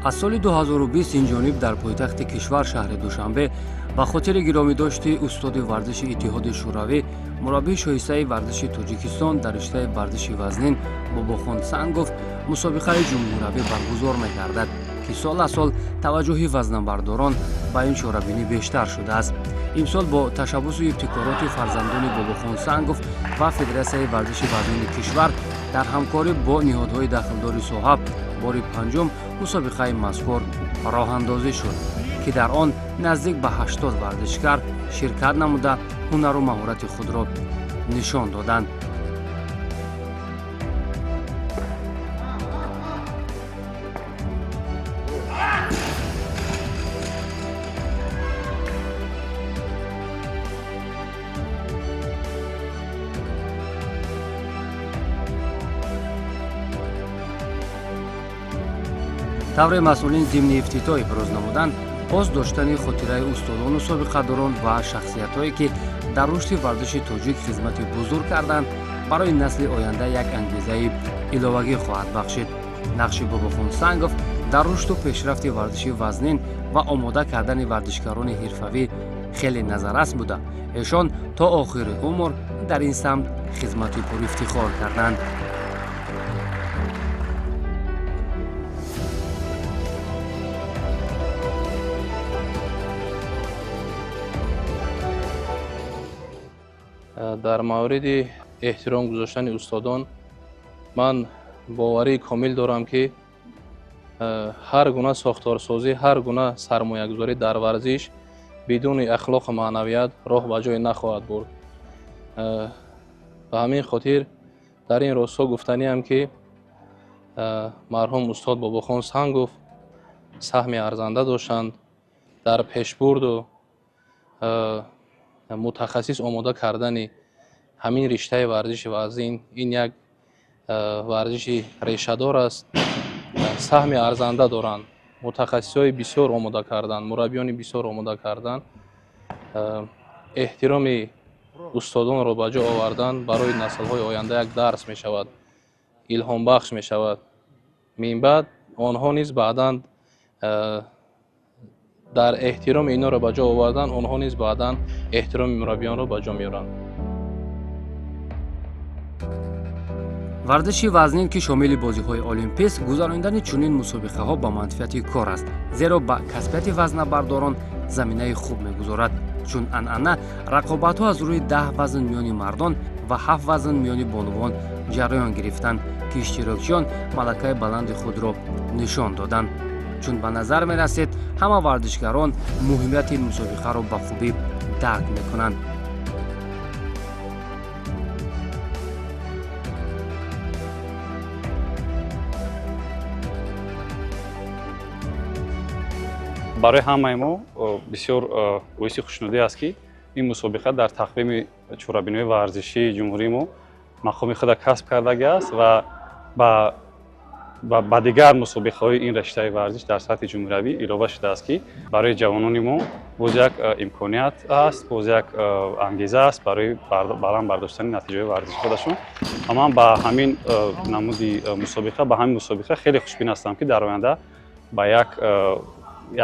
аз соли 2020 инҷониб дар пойтахти кишвар шаҳри душанбе ба хотири гиромидошти устоди варзиши иттиҳоди шӯравӣ мураббии шоҳистаи варзиши тоҷикистон дар риштаи варзиши вазнин Бобохон Сангов мусобиқаи ҷумҳуравӣ баргузор мегардад ки сол таваҷҷӯҳи вазнабардорон ба ин чорабинӣ бештар шудааст. имсол бо ташаббусу ибтикороти фарзандони Бобохон Сангов ва Федератсияи варзиши вазнини кишвар дар ҳамкорӣ бо ниҳодҳои дахлдори соҳа бори панҷум мусобиқаи мазкур роҳандозӣ шуд ки дар он наздик ба 80 варзишкар ширкат намуда ҳунару маҳорати худро нишон доданд. тавре масъулин зимни ифтитоҳ иброз намуданд боз доштани хотираи устодону собиқадорон ва шахсиятҳое ки дар рушди варзиши тоҷик хизмати бузург карданд барои насли оянда як ангезаи иловагӣ хоҳад бахшид. нақши Бобохон Сангов дар рушду пешрафти варзиши вазнин ва омода кардани варзишгарони ҳирфавӣ хеле назаррас буда эшон то охири умр дар ин самт хизмати пурифтихор карданд. дар мавриди эҳтиром гузоштани устодон ман боварии комил дорам ки ҳар гуна сохторсозӣ, ҳар гуна сармоягузорӣ дар варзиш бидуни ахлоқу маънавият роҳ ба ҷое нахоҳад бурд. ба ҳамин хотир дар ин росто гуфтаниам ки марҳум устод Бобохон Сангов саҳми арзанда доштанд дар пешбурду мутахассис омода кардани ҳамин риштаи варзиши вазнин. ин як варзиши решадор аст, саҳми арзанда доранд, мутахассисҳои бисёр омода карданд, мураббиёни бисёр омода карданд. эҳтироми устодонро ба ҷо овардан барои наслҳои оянда як дарс мешавад, илҳомбахш мешавад. минбаъд онҳо низ баъдан дар эҳтироми инҳоро ба ҷо овардан онҳо низ баъдан эҳтироми мураббиёнро ба ҷо меоранд. варзиши вазнин ки шомили бозиҳои олимпист гузарондани чунин мусобиқаҳо ба манфиати кор аст, зеро ба касбияти вазнабардорон заминаи хуб мегузорад, чун анъана рақобатҳо аз рӯи 10 вазн миёни мардон ва 7 вазн миёни бонувон ҷараён гирифтанд ки иштирокчиён малакаи баланди худро нишон доданд. чун ба назар мерасед ҳама варзишгарон муҳимияти мусобиқаро ба хубӣ дарк мекунанд. барои ҳамаи мо бисёр боиси хушнудӣ аст ки ин мусобиқа дар тақвими чорабиноии варзишии ҷумҳурии мо мақоми худро касб кардагиаст ва ба дигар мусобиқаҳои ин раштаи варзиш дар сатҳи ҷумҳуравӣ илова шудааст ки барои ҷавонони мо боз як имконият аст, боз як ангеза аст барои баланд бардоштани натиҷаҳои варзиши худашон. ва ман ба ҳамин намуди мусобиқа, ба ҳамин мусобиқа хеле хушбин ҳастам ки дар оянда ба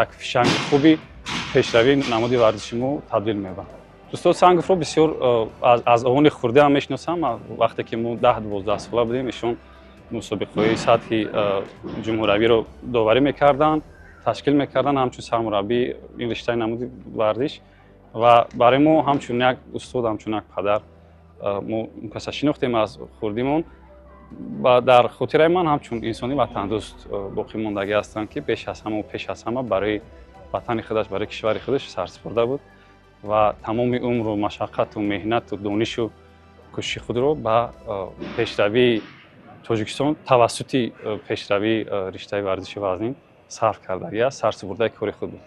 як фишанги хуби пешравии намуди варзиши мо табдил меёбад. устод Санговро бисёр аз овони хурдаам мешиносам. вақте ки мо 10-12 сола будем, ишон мусобиқаҳои сатҳи ҷумҳуравиро доварӣ мекарданд, ташкил мекарданд ҳамчун сармураббии ин риштаи намуди варзиш. ва барои мо ҳамчун як устод, ҳамчун як падар мо каса шинохтем аз хурдимон. ва дар хотираи ман ҳамчун инсони ватандӯст боқӣ мондагӣ ҳастанд ки пеш аз ҳама барои ватани худаш, барои кишвари худаш сарсупурда буд ва тамоми умру машаққату меҳнату донишу кӯшиши худро ба пешравии Тоҷикистон тавассути пешравии риштаи варзиши вазнин сарф кардагиаст, сарсупурдаи кори худ буд.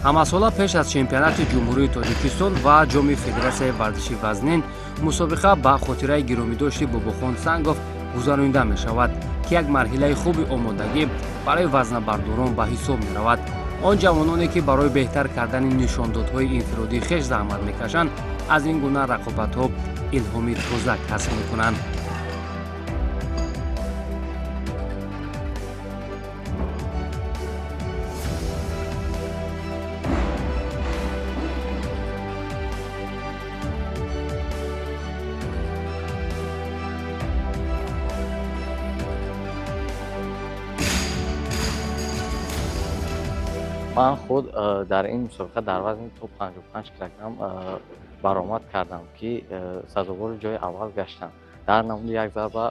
ҳамасола пеш аз чемпионати ҷумҳурии Тоҷикистон ва ҷоми Федератсияи варзиши вазнин мусобиқа ба хотираи гиромидошти Бобохон Сангов гузаронида мешавад, ки як марҳилаи хуби омодагӣ барои вазнабардорон ба ҳисоб меравад. Он ҷавононе ки барои беҳтар кардани нишондодҳои инфиродии хеш заҳмат мекашанд, аз ин гуна рақобатҳо илҳоми тоза касб мекунанд. من خود در این مسابقه در وزن تو 55 کیلوگرم برآمد کردم که سزاوار جای اول گشتم. در نمود یک ضربه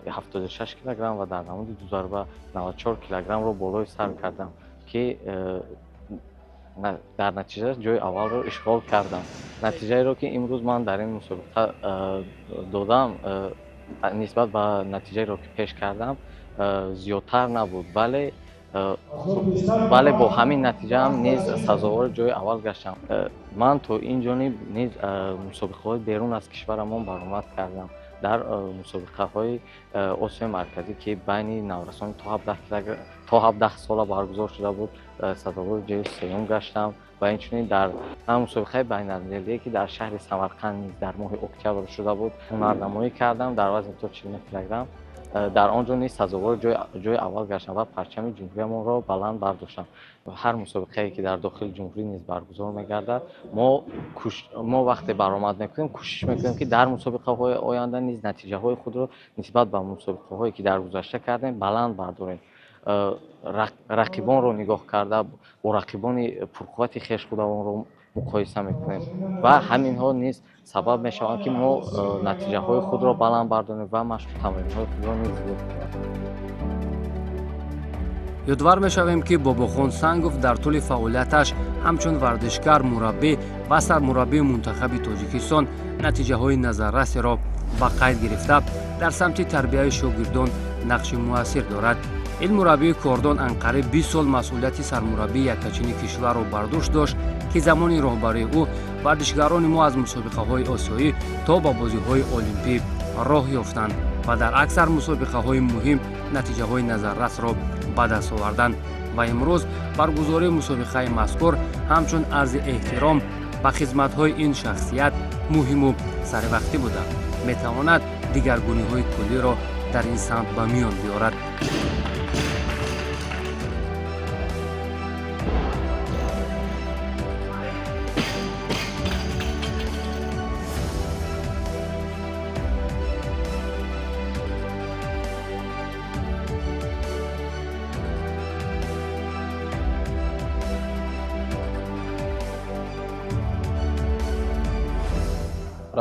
76 کیلوگرم و در نمود دو ضربه 94 کیلوگرم رو بالای سر کردم که در نتیجه جای اول رو اشغال کردم. نتیجه رو که امروز من در این مسابقه دادم نسبت به نتیجه رو که پیش کردم زیادتر نبود، ولی با همین نتیجه هم نیز سزاوار جای اول گشتم. من تو این جانب نیز مسابقه های بیرون از کشورمان برآمد کردم. در مسابقه های آسیای مرکزی که بین نورسان تا 17 سال برگزار شده بود سزاوار جای سوم گشتم و اینچنین در مسابقه بین‌المللی که در شهر سمرقند نیز در ماه اکتبر شده بود هنرنمایی کردم در وزن تا 49 کیلوگرم. در آنجا نیز سزاوار جای اول گشتم و پرچم جمهوریمان را بلند برداشتم. هر مسابقه‌ای که در داخل جمهوری نیز برگزار می‌گردد ما وقتی برآمد می‌کنیم کوشش می‌کنیم که در مسابقه‌های آینده نیز نتیجه‌های خود را نسبت به مسابقه‌هایی که در گذشته کردیم بلند برداریم. رقیبان رو نگاه کرده با رقیبان پرقوت خویش خودمون رو مقایسه میکنیم و همین ها نیز سبب میشوند که ما نتیجه های خود را بلند برداریم و مشق تمرین های خود را نیز زیاد کنیم. ёдвар мешавем ки Бобохон Сангов дар тӯли фаъолияташ ҳамчун вардишгар, мураббӣ ва сармураббии мунтахаби Тоҷикистон натиҷаҳои назаррасеро ба қайд гирифта дар самти тарбияи шогирдон нақши муассир дорад. ин мураббии кордон анқариб 20 сол масъулияти сармураббии яккачини кишварро бар дӯш дошт ки замони роҳбарии ӯ вардишгарони мо аз мусобиқаҳои осиёӣ то ба бозиҳои олимпӣ роҳ ёфтанд ва дар аксар мусобиқаҳои муҳим натиҷаҳои назаррасро ба даст оварданд ва имрӯз баргузории мусобиқаи мазкур ҳамчун арзи эҳтиром ба хизматҳои ин шахсият муҳиму саривақтӣ буда метавонад дигаргуниҳои куллиро дар ин самт ба миён биёрад.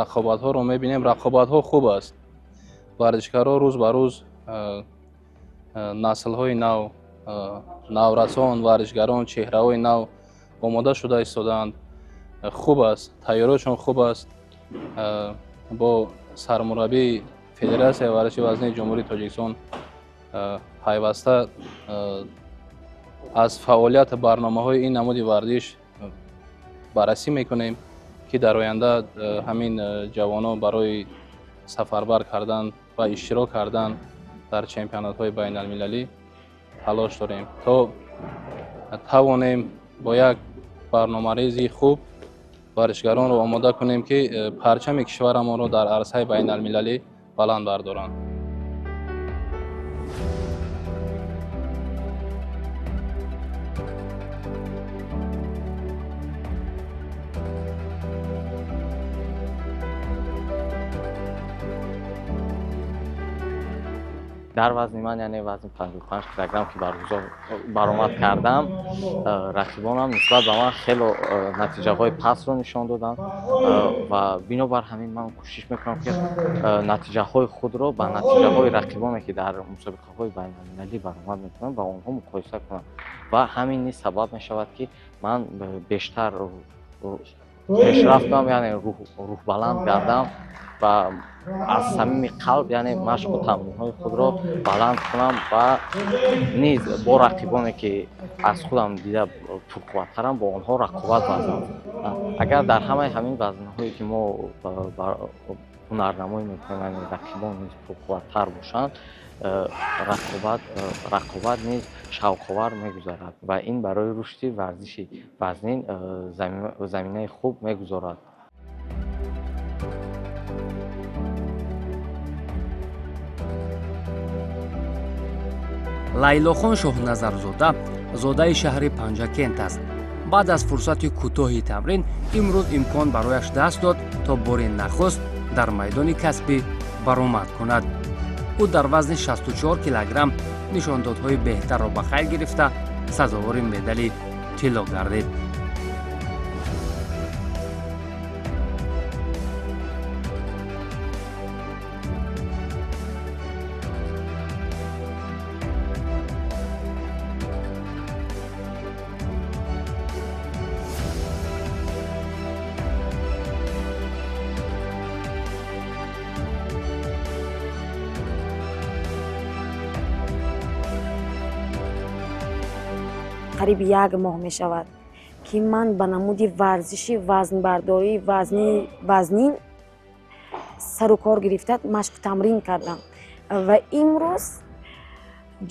рақобатҳоро мебинем. рақобатҳо хуб аст. варзишгаро рӯз ба рӯз наслҳои нав, наврасон, варзишгарон, чеҳраҳои нав омода шуда истодаанд. хуб аст. тайёрiyошон хуб аст. бо сармураббии Федератсияи варзиши вазнини ҷумҳурии Тоҷикистон пайваста аз фаъолияти барномаҳои ин намуди варзиш баррасӣ мекунем ки дар оянда ҳамин ҷавонон барои сафарбар кардан ва иштирок кардан дар чемпионатҳои байналмилалӣ талош дорем, то тавонем бо як барномарези хуб варзишгаронро омода кунем ки парчами кишварамонро дар арсаи байналмилалӣ баланд бардоранд. در وزن من یعنی وزن 55 کیلوگرم که برآمد کردم رقیبانم نسبت به من خیلی نتیجه های پس رو نشان دادن و بنابر همین من کوشش میکنم که نتیجه های خود رو با نتیجه های رقیبانی که در مسابقه های بین المللی برآمد میکنم با اونها مقایسه کنم و همین سبب میشود که من بیشتر пешрафт кунам, яъне рӯҳбаланд гардам ва аз самими қалб яъне машқу тамринҳои худро баланд кунам ва низ бо рақибоне ки аз худам дида пурқувваттарам бо онҳо рақобат варзам. Агар дар ҳамаи ҳамин вазнҳое ки мо ҳунарнамоӣ мекунем, яъне рақибон низ пурқувваттар бошанд, рақобат низ шавқовар мегузарад ва ин барои рушди варзиши вазнин заминаи хуб мегузорад. лайлохон шоҳназарзода зодаи шаҳри Панҷакент аст. баъд аз фурсати кӯтоҳи тамрин имрӯз имкон барояш даст дод то бори нахуст дар майдони касбӣ баромад кунад. ӯ дар вазни 64 килограмм нишондодҳои беҳтарро ба хайр гирифта сазовори медали тилло гардид. қариби 1 моҳ мешавад ки ман ба намуди варзиши вазнбардорӣ вазнин сару кор гирифта машқу тамрин кардам ва имрӯз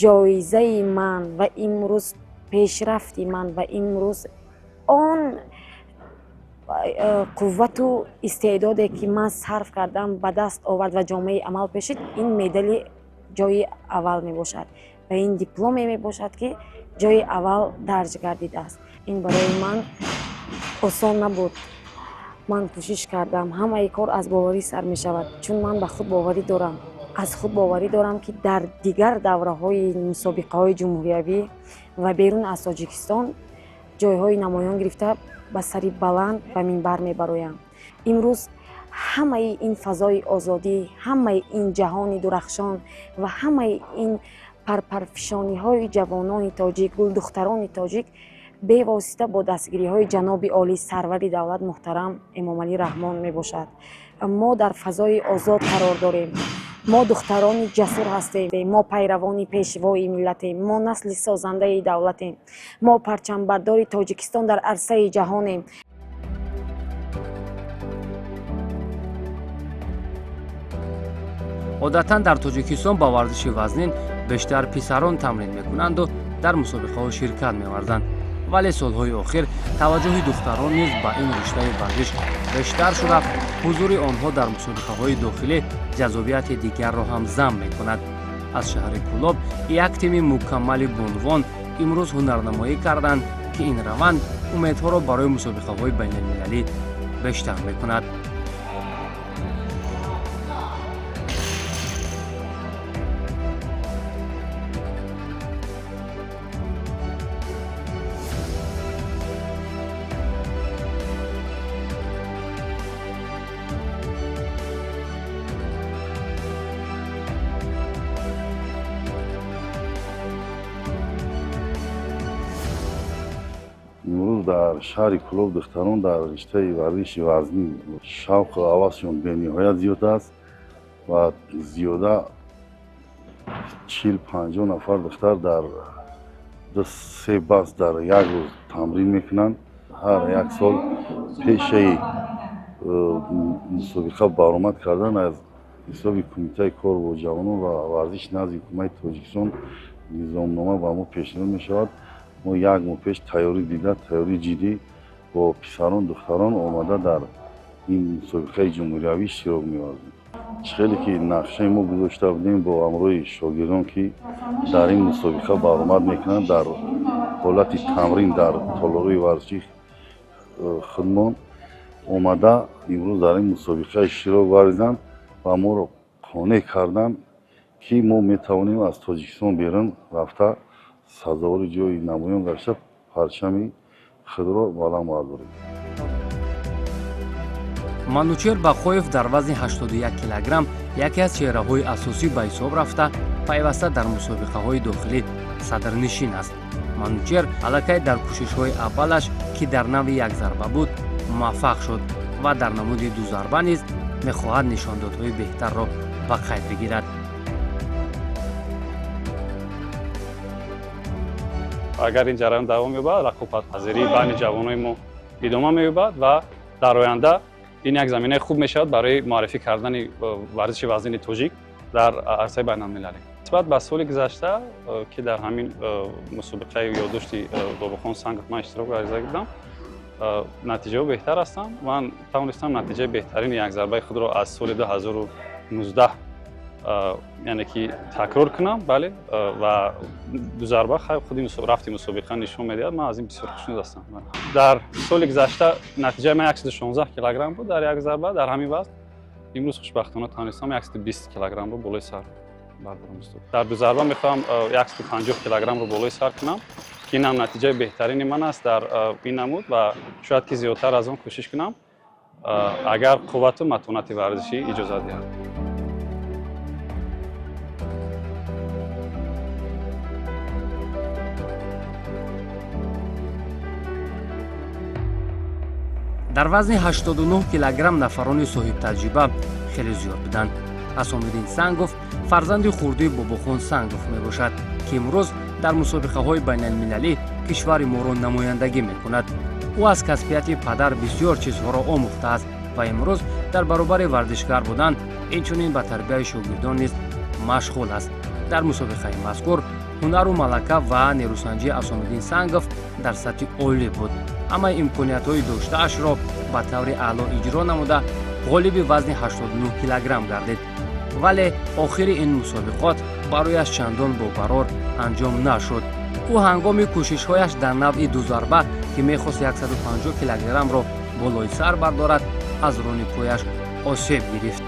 ҷоизаи ман ва имрӯз пешрафти ман ва имрӯз он қуввату истеъдоде ки ман сарф кардам ба даст овард ва ҷомеаи амал пешид, ин медали ҷои аввал мебошад ва ин дипломе мебошад ки ҷои аввал дарҷ гардидааст. Ин барои ман осон набуд. Ман кӯшиш кардам. Ҳамаи кор аз боварӣ сар мешавад, чун ман ба худ боварӣ дорам. Аз худ боварӣ дорам ки дар дигар давраҳои мусобиқаҳои ҷумҳуриявӣ ва берун аз Тоҷикистон ҷойҳои намоён гирифта ба сари баланд ба минбар мебароям. имрӯз ҳамаи ин фазои озодӣ, ҳамаи ин ҷаҳони дурахшон ва ҳамаи ин парпарфишониҳои ҷавонони тоҷик, гулдухтарони тоҷик бевосита бо дастгириҳои ҷаноби олӣ сарвари давлат муҳтарам Эмомалӣ Раҳмон мебошад. мо дар фазои озод қарор дорем. мо духтарони ҷасур ҳастем. мо пайравони пешвои миллатем. мо насли созандаи давлатем. мо парчамбардори Тоҷикистон дар арсаи ҷаҳонем. одатан дар Тоҷикистон ба варзиши вазнин бештар писарон тамрин мекунанду дар мусобиқаҳо ширкат меварзанд. вале солҳои охир таваҷҷӯҳи духтарон низ ба ин риштаи варзиш бештар шуда ҳузури онҳо дар мусобиқаҳои дохилӣ ҷазобияти дигарро ҳам зам мекунад. аз шаҳри Кӯлоб як тими мукаммали бунвон имрӯз ҳунарнамоӣ карданд ки ин раванд умедҳоро барои мусобиқаҳои байналмилалӣ бештар мекунад. имрӯз дар шаҳри Кӯлоб духтарон дар риштаи варзиши вазнин шавқу ҳавасшон бениҳоят зиёд аст ва зиёда 40-50 нафар духтар дар 2-3 баст дар як рӯз тамрин мекунанд. ҳар як сол пешаи мусобиқа баромад кардан аз ҳисоби кумитаи кор бо ҷавонон ва варзиш назди ҳукумати Тоҷикистон низомнома ба мо пешниҳод мешавад. мо як моҳ пеш тайёрӣ дида, тайёрии ҷиддӣ бо писарон духтарон омада дар ин мусобиқаи ҷумҳуриявӣ иштирок меварзем. хеле ки нақшаи мо гузошта будем бо ҳамроҳи шогирдон ки дар ин мусобиқа баромад мекунанд дар ҳолати тамрин дар толорҳои варзиши худмон омада имрӯз дар ин мусобиқа иштирок варзиданд ва моро қонеъ карданд ки мо метавонем аз Тоҷикистон берун рафта сазовори ҷои намоён гашта парчами худро баланд бардорем. Манучер Бақоев дар вазни 81 килограмм яке аз чеҳраҳои асосӣ ба ҳисоб рафта пайваста дар мусобиқаҳои дохилӣ садрнишин аст. Манучер аллакай дар кӯшишҳои аввалаш ки дар нави як зарба буд муваффақ шуд ва дар намуди дузарба низ мехоҳад нишондодҳои беҳтарро ба қайд бигирад. агар ин ҷараён давом ёбад, рақобатпазирии байни ҷавонои мо идома меёбад ва дар оянда ин як заминаи хуб мешавад барои муаррифӣ кардани варзиши вазнини тоҷик дар арсаи байналмилалӣ. нисбат ба соли гузашта ки дар ҳамин мусобиқаи ёддошти Бобохон Сангов ман иштирок варзидам, натиҷаҳо беҳтар ҳастанд. Ман тавонистам натиҷаи беҳтарини якзарбаи худро аз соли 2019 яъне ки такрор кунам, бале, ва дузарба худи рафти мусобиқа нишон медиҳад. Ман аз ин бисёр хушнуд ҳастам. Дар соли гузашта натиҷаи ман 116 килограмм буд дар як зарба дар ҳамин вазн. имрӯз хушбахтона тавонистам 120 килограммро болои сар бардорам. Дар дузарба мехоҳам 150 килограммро болои сар кунам, ки инам натиҷаи беҳтарини ман аст дар ин намуд ва шояд ки зиёдтар аз он кӯшиш кунам, агар қуввату матонати варзишӣ иҷоза диҳад. дар вазни 89 килограмм нафарони соҳибтаҷриба хеле зиёд буданд. Асомиддин Сангов фарзанди хурдии Бобохон Сангов мебошад, ки имрӯз дар мусобиқаҳои байналмилалӣ кишвари моро намояндагӣ мекунад. ӯ аз касбияти падар бисёр чизҳоро омӯхтааст ва имрӯз дар баробари варзишгар будан, инчунин ба тарбияи шогирдон низ машғул аст. дар мусобиқаи мазкур ҳунару малака ва нерӯсанҷии Асомиддин Сангов дар сатҳи олӣ буд. ҳамаи имкониятҳои доштаашро ба таври аъло иҷро намуда ғолиби вазни 89 килограмм гардид. вале охири ин мусобиқот барояш чандон бобарор анҷом нашуд. ӯ ҳангоми кӯшишҳояш дар навъи дузарба, ки мехост 150 килограммро болои сар бардорад, аз рони пояш осеб гирифт.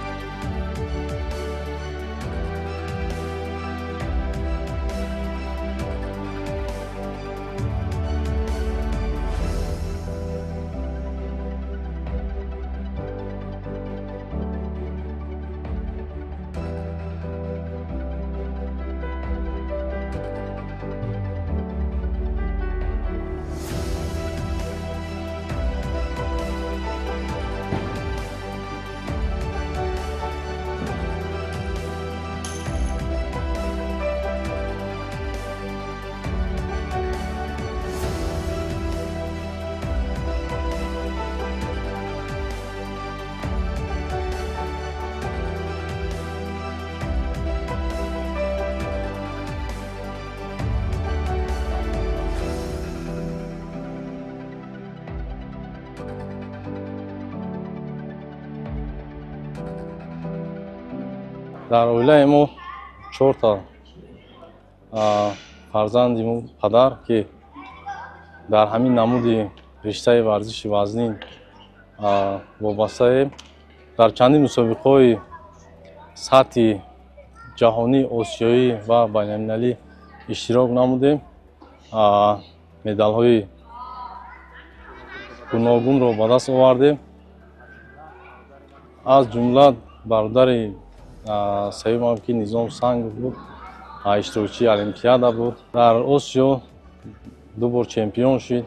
дар оилаи мо 4 та фарзанди мо падар, ки дар ҳамин намуди риштаи варзиши вазнин вобастаем. дар чандин мусобиқаҳои сатҳи ҷаҳонӣ, осиёӣ ва байналмилалӣ иштирок намудем. медалҳои гуногунро ба даст овардем. аз ҷумла бародари сеюмам ки Низом Сангов буд, иштирокчии олимпиада буд. дар Осиё 2 бор чемпион шуд.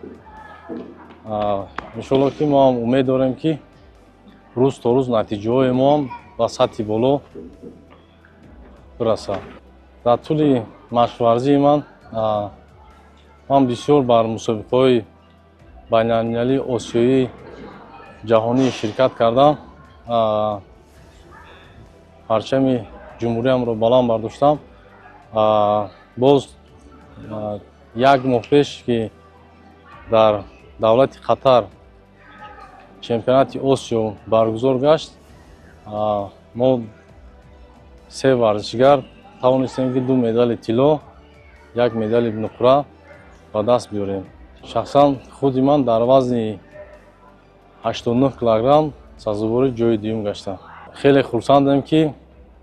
иншоалло ки мо ҳам умед дорем ки рӯз то рӯз натиҷаҳои мо ҳам ба сатҳи боло бирасад. дар тӯли машқварзии ман бисёр бар мусобиқаҳои байналмилалӣ, осиёӣ, ҷаҳонӣ ширкат кардам. парчами ҷумҳуриямро баланд бардоштам. боз як моҳ пеш ки дар давлати Қатар чемпионати Осиё баргузор гашт, мо 3 варзишгар тавонистем ки 2 медали тилло, 1 медали нуқра ба даст биёрем. шахсан худи ман дар вазни 89 килограмм сазовори ҷои дуюм гаштам. хеле хурсандам ки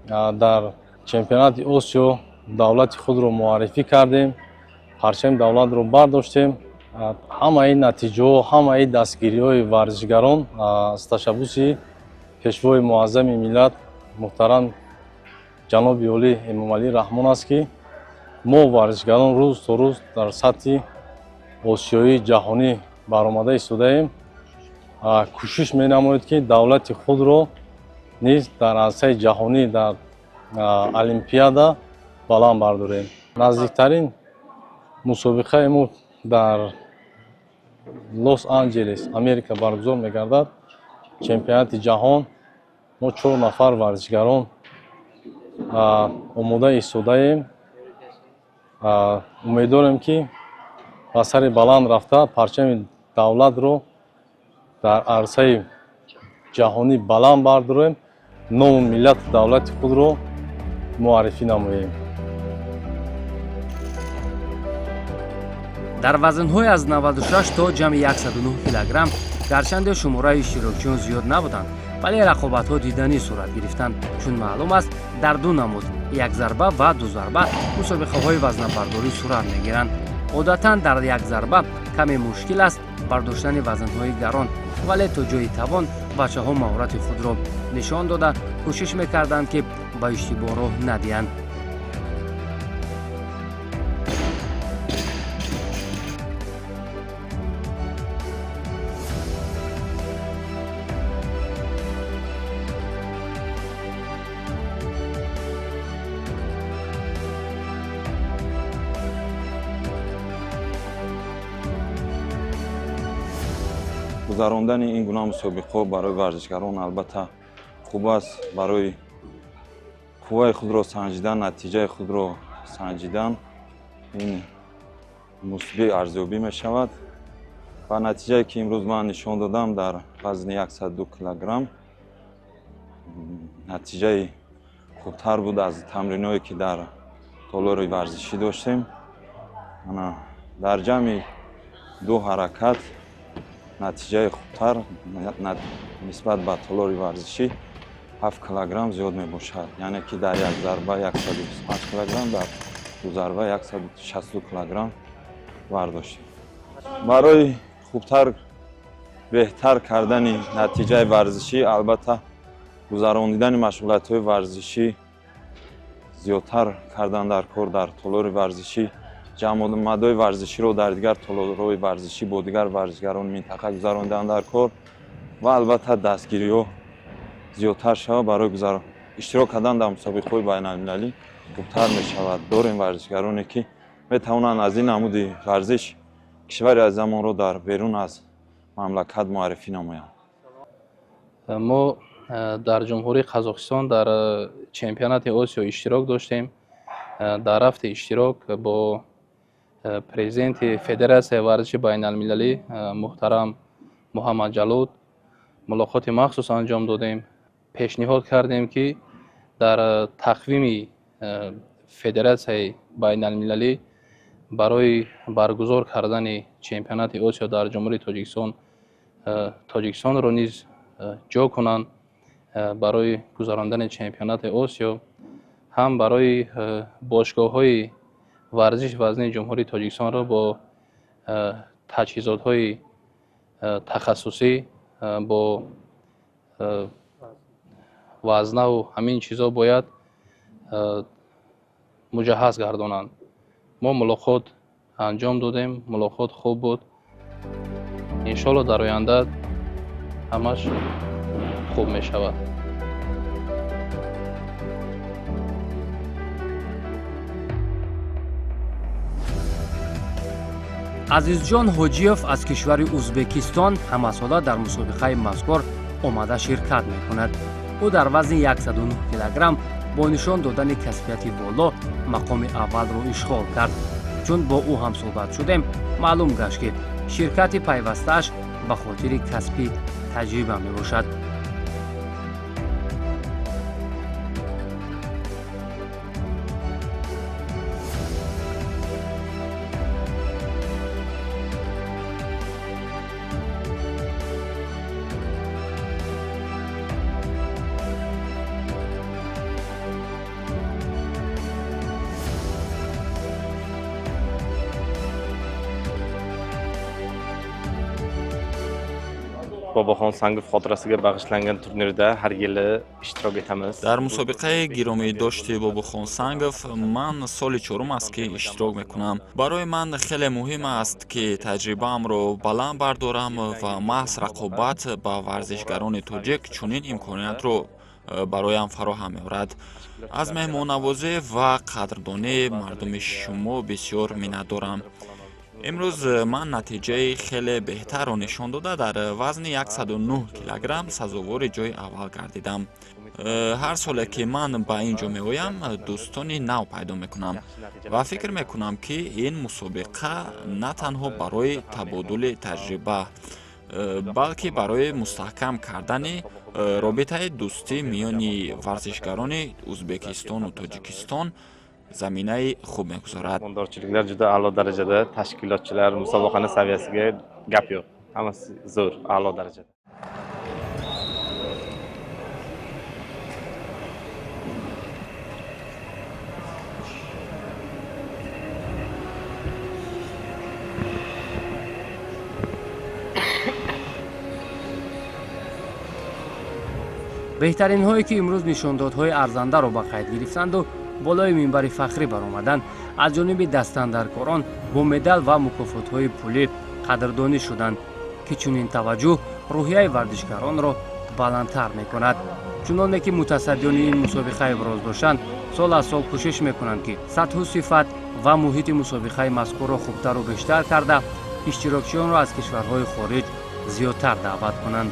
дар чемпионати Осиё давлати худро муаррифӣ кардем, парчами давлатро бардоштем. ҳамаи натиҷаҳо, ҳамаи дастгириҳои варзишгарон аз ташаббуси пешвои муаззами миллат муҳтарам ҷаноби олӣ Эмомалӣ Раҳмон аст, ки мо варзишгарон рӯз то рӯз дар сатҳи осиёӣ, ҷаҳонӣ баромада истодаем кӯшиш менамоед ки давлати худро низ дар арсаи ҷаҳонӣ дар олимпиада баланд бардорем. Наздиктарин мусобиқаи мо дар Лос-Анҷелес, Америка баргузор мегардад. Чемпионати ҷаҳон. Мо 4 нафар варзишгарон омода истодаем. Умедворем ки ба сари баланд рафта парчами давлатро дар арсаи ҷаҳонӣ баланд бардорем, ному миллату давлати худро муаррифӣ намоем. дар вазнҳои аз 96 то ҷамъи 109 килограмм гарчанде шумораи иштирокчиён зиёд набуданд, вале рақобатҳо диданӣ сурат гирифтанд, чун маълум аст дар ду намуд як зарба ва ду зарба мусобиқаҳои вазнабардорӣ сурат мегиранд. одатан дар як зарба каме мушкил аст бардоштани вазнҳои гарон, вале то ҷои тавон бачаҳо маҳорати худро нишон дода кӯшиш мекарданд ки ба иштибоҳ роҳ надиҳанд. гузарондани ин гуна мусобиқаҳо барои варзишгарон албатта хуб аст. Барои қувваи худро санҷидан, натиҷаи худро санҷидан ин мусбӣ арзёбӣ мешавад. Ва натиҷае ки имрӯз ман нишон додам дар вазни 102 килограмм натиҷаи хубтар буд аз тамриное ки дар толори варзишӣ доштем. Дар ҷамъи 2 ҳаракат натиҷаи хубтар нисбат ба толори варзишӣ 7 килограмм зиёд мебошад. Яъне ки дар як зарба 125 килограмм, дар ду зарба 162 килограмм вардоштем. барои хубтар беҳтар кардани натиҷаи варзишӣ албатта гузарондани машғулиятҳои варзишӣ зиёдтар кардан дар кор дар толори варзишӣ, ҷамъомадҳои варзиширо дар дигар толорҳои варзишӣ бо дигар варзишгарони минтақа гузарондан дар кор ва албатта дастгириҳо зиёдтар шавад. Барои иштирок кардан дар мусобиқаҳои байналмилалӣ хубтар мешавад. Дорем варзишгароне ки метавонанд аз ин намуди варзиш кишвари азизамонро дар берун аз мамлакат муаррифӣ намоянд. мо дар ҷумҳурии Қазоқистон дар чемпионати Осиё иштирок доштем. дар рафти иштирок бо президенти Федератсияи варзиши байналмилалӣ муҳтарам Муҳаммад Ҷалуд мулоқоти махсус анҷом додем. Пешниҳод кардем ки дар тақвими Федератсияи байналмилалӣ барои баргузор кардани чемпионати Осиё дар ҷумҳурии Тоҷикистонро низ ҷо кунанд барои гузарондани чемпионати Осиё, ҳам барои бошгоҳҳои варзиш вазнии ҷумҳурии Тоҷикистонро бо таҷҳизотҳои тахассусӣ, бо вазнаву ҳамин чизо бояд муҷаҳҳаз гардонанд. мо мулоқот анҷом додем, мулоқот хуб буд. иншоалло дар оянда ҳамаш хуб мешавад. азизҷон ҳоҷиев аз кишвари ӯзбекистон ҳамасола дар мусобиқаи мазкур омада ширкат мекунад. ӯ дар вазни 109 килограмм бо нишон додани касбияти воло мақоми аввалро ишғол кард. чун бо ӯ ҳамсуҳбат шудем, маълум гашт ки ширкати пайвастааш ба хотири касби таҷриба мебошад. boboxon sangov xotirasiga bag'ishlangan turnirda har yili ishtirok etamiz. дар мусобиқаи гиромидошти бобохон сангов ман соли чорум аст ки иштирок мекунам. барои ман хеле муҳим аст ки таҷрибаамро баланд бардорам ва маҳз рақобат ба варзишгарони тоҷик чунин имкониятро бароям фароҳам меорад. аз меҳмоннавозӣ ва қадрдонии мардуми шумо бисёр миннат дорам. имрӯз ман натиҷаи хеле беҳтарро нишон дода дар вазни 109 килограмм сазовори ҷои аввал гардидам. ҳар соле ки ман ба ин ҷо меоям дӯстони нав пайдо мекунам ва фикр мекунам ки ин мусобиқа на танҳо барои табодули таҷриба балки барои мустаҳкам кардани робитаи дӯстӣ миёни варзишгарони Ӯзбекистону Тоҷикистон заминаи хуб мегузорад. Mehmondorchiliklar juda a'lo darajada, tashkilotchilar musobaqani saviyasiga gap yo'q. Hammasi zo'r, a'lo darajada. беҳтаринҳое ки имрӯз нишондодҳои арзандаро ба қайд гирифтанду болои минбари фахрӣ баромаданд аз ҷониби дастандаркорон бо медал ва мукофотҳои пулӣ қадрдонӣ шуданд ки чунин таваҷҷӯҳ рӯҳияи варзишгаронро баландтар мекунад. чуноне ки мутасаддиёни ин мусобиқа иброз доштанд сол аз сол кӯшиш мекунанд ки сатҳу сифат ва муҳити мусобиқаи мазкурро хубтару бештар карда иштирокчиёнро аз кишварҳои хориҷ зиёдтар даъват кунанд.